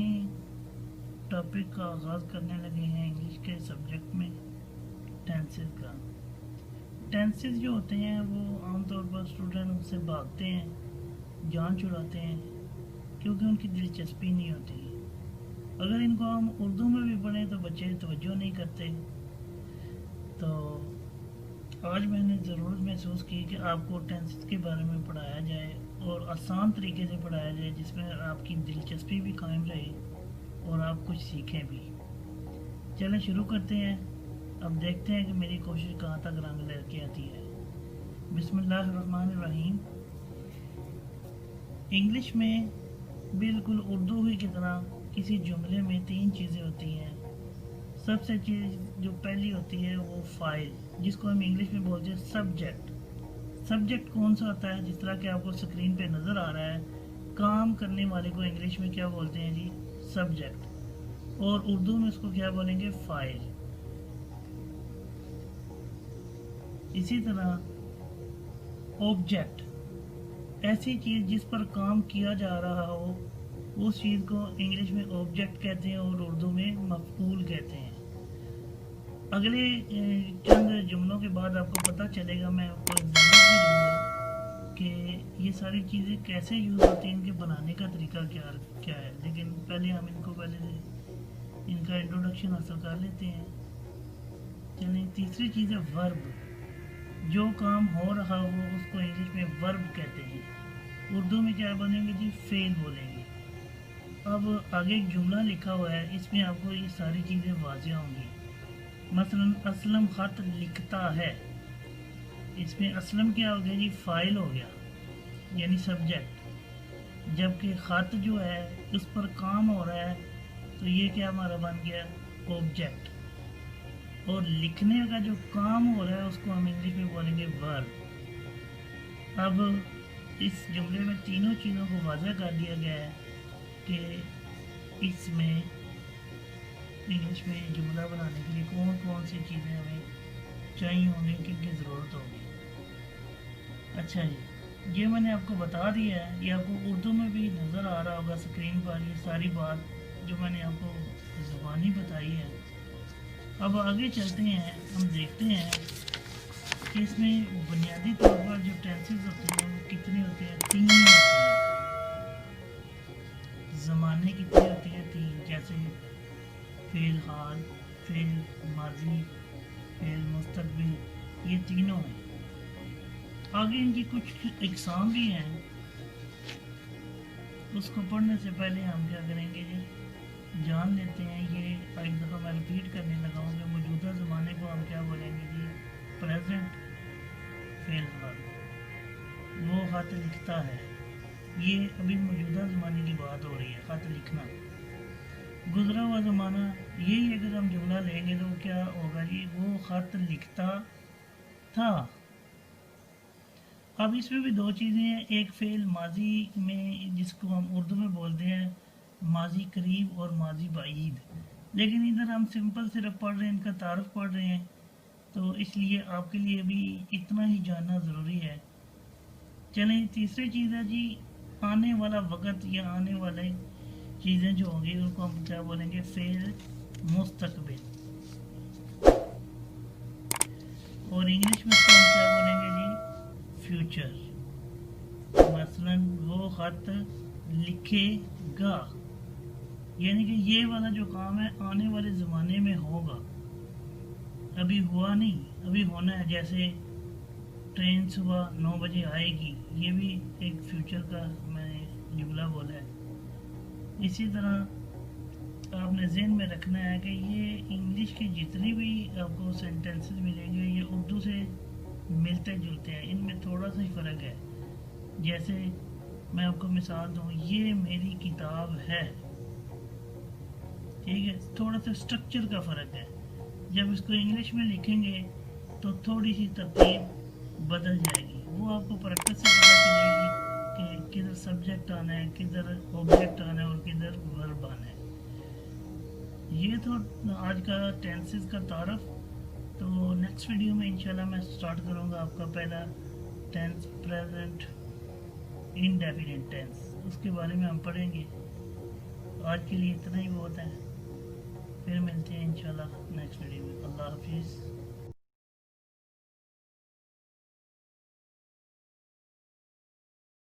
नए टॉपिक का आगाज़ करने लगे हैं इंग्लिश के सब्जेक्ट में, टेंसेस का। टेंसेस जो होते हैं वो आमतौर पर स्टूडेंट उनसे भागते हैं, जान छुड़ाते हैं, क्योंकि उनकी दिलचस्पी नहीं होती। अगर इनको हम उर्दू में भी पढ़ें तो बच्चे तवज्जो नहीं करते। तो आज मैंने ज़रूरत महसूस की कि आपको टेंसेस के बारे में पढ़ाया जाए और आसान तरीके से पढ़ाया जाए, जिसमें आपकी दिलचस्पी भी कायम रहे और आप कुछ सीखें भी। चलें शुरू करते हैं। अब देखते हैं कि मेरी कोशिश कहाँ तक रंग लेके आती है। बिस्मिल्लाहिर्रहमानिर्रहीम। इंग्लिश में बिल्कुल उर्दू ही की तरह किसी जुमले में 3 चीज़ें होती हैं। सबसे चीज़ जो पहली होती है वो फ़ाइल, जिसको हम इंग्लिश में बोलते हैं सब्जेक्ट। सब्जेक्ट कौन सा होता है? जिस तरह कि आपको स्क्रीन पे नज़र आ रहा है, काम करने वाले को इंग्लिश में क्या बोलते हैं जी? सब्जेक्ट। और उर्दू में उसको क्या बोलेंगे? फ़ाइल। इसी तरह ऑब्जेक्ट, ऐसी चीज़ जिस पर काम किया जा रहा हो, उस चीज़ को इंग्लिश में ऑब्जेक्ट कहते हैं और उर्दू में मफ़ऊल कहते हैं। अगले चंद जुमलों के बाद आपको पता चलेगा, मैं आपको एग्जाम्पल भी दूंगा कि ये सारी चीज़ें कैसे यूज़ होती हैं, इनके बनाने का तरीका क्या है। लेकिन पहले हम इनका इंट्रोडक्शन हासिल कर लेते हैं। चलिए, तीसरी चीज़ है वर्ब। जो काम हो रहा हो उसको इंग्लिश में वर्ब कहते हैं। उर्दू में क्या बोलेंगे जी? फेल बोलेंगे। अब आगे एक जुमला लिखा हुआ है, इसमें आपको ये सारी चीज़ें वाज़िह होंगी। मसलन असलम ख़त लिखता है, इसमें असलम क्या हो गया जी? फ़ाइल हो गया, यानी सब्जेक्ट। जबकि ख़त जो है उस पर काम हो रहा है, तो ये क्या हमारा बन गया? ऑब्जेक्ट। और लिखने का जो काम हो रहा है उसको हम इंग्लिश में बोलेंगे वर्ब। अब इस जुमले में तीनों चीज़ों को वाज़ह कर दिया गया है कि इसमें इंग्लिश में जुमला बनाने के लिए कौन कौन सी चीज़ें हमें चाहिए होंगी, किनकी ज़रूरत होगी। अच्छा जी, ये मैंने आपको बता दिया है। ये आपको उर्दू में भी नज़र आ रहा होगा स्क्रीन पर, ये सारी बात जो मैंने आपको ज़ुबानी बताई है। अब आगे चलते हैं, हम देखते हैं कि इसमें बुनियादी तौर पर जो टेंसेस होते हैं वो कितने होते हैं? 3 होते हैं। ज़माने कितने होते हैं? 3। जैसे फ़ेल हाल, फ़ेल माजी, फ़ेल मुस्तक़बिल, ये तीनों हैं। आगे इनकी कुछ इक़साम भी हैं, उसको पढ़ने से पहले हम क्या करेंगे जी? जान लेते हैं। ये एक दफ़ा मैं रिपीट करने लगा हूँ कि मौजूदा ज़माने को हम क्या बोलेंगे जी? प्रेजेंट फ़ेल हाल। वो ख़त लिखता है, ये अभी मौजूदा ज़माने की बात हो रही है, ख़त लिखना। गुज़रा हुआ ज़माना, यही अगर हम जुमला लेंगे तो क्या होगा जी? वो ख़त लिखता था। अब इसमें भी 2 चीज़ें हैं। एक फ़ेल माजी में, जिसको हम उर्दू में बोलते हैं माजी करीब और माजी बाईद, लेकिन इधर हम सिंपल सिर्फ पढ़ रहे हैं, इनका तारुफ पढ़ रहे हैं, तो इसलिए आपके लिए भी इतना ही जानना ज़रूरी है। चलें, तीसरी चीज़ है जी आने वाला वक़्त या आने वाले चीज़ें जो होंगी उनको हम क्या बोलेंगे? फ़ेल मुस्तक़बिल। और इंग्लिश में इसको हम क्या बोलेंगे जी? फ्यूचर। मसलन वो ख़त लिखेगा, यानी कि ये वाला जो काम है आने वाले ज़माने में होगा, अभी हुआ नहीं, अभी होना है। जैसे ट्रेन सुबह 9 बजे आएगी, ये भी एक फ्यूचर का मैंने जुमला बोला है। इसी तरह आपने ज़हन में रखना है कि ये इंग्लिश की जितनी भी आपको सेंटेंसेस मिलेंगे ये उर्दू से मिलते जुलते हैं, इनमें थोड़ा सा ही फ़र्क है। जैसे मैं आपको मिसाल दूँ, ये मेरी किताब है, ठीक है? थोड़ा सा स्ट्रक्चर का फ़र्क है। जब इसको इंग्लिश में लिखेंगे तो थोड़ी सी तरतीब बदल जाएगी, वो आपको प्रैक्टिस से पता चलेगी कि किधर सब्जेक्ट आना है, किधर ऑब्जेक्ट आना है और किधर वर्ब आना है। ये तो आज का टेंसेस का तारफ़। तो नेक्स्ट वीडियो में इंशाल्लाह मैं स्टार्ट करूँगा आपका पहला टेंस, प्रेजेंट इंडेफिनिट टेंस, उसके बारे में हम पढ़ेंगे। آج کے لیے اتنا ہی بہت ہے. پھر ملتے ہیں انشاءاللہ نیکسٹ ویڈیو میں. اللہ حافظ.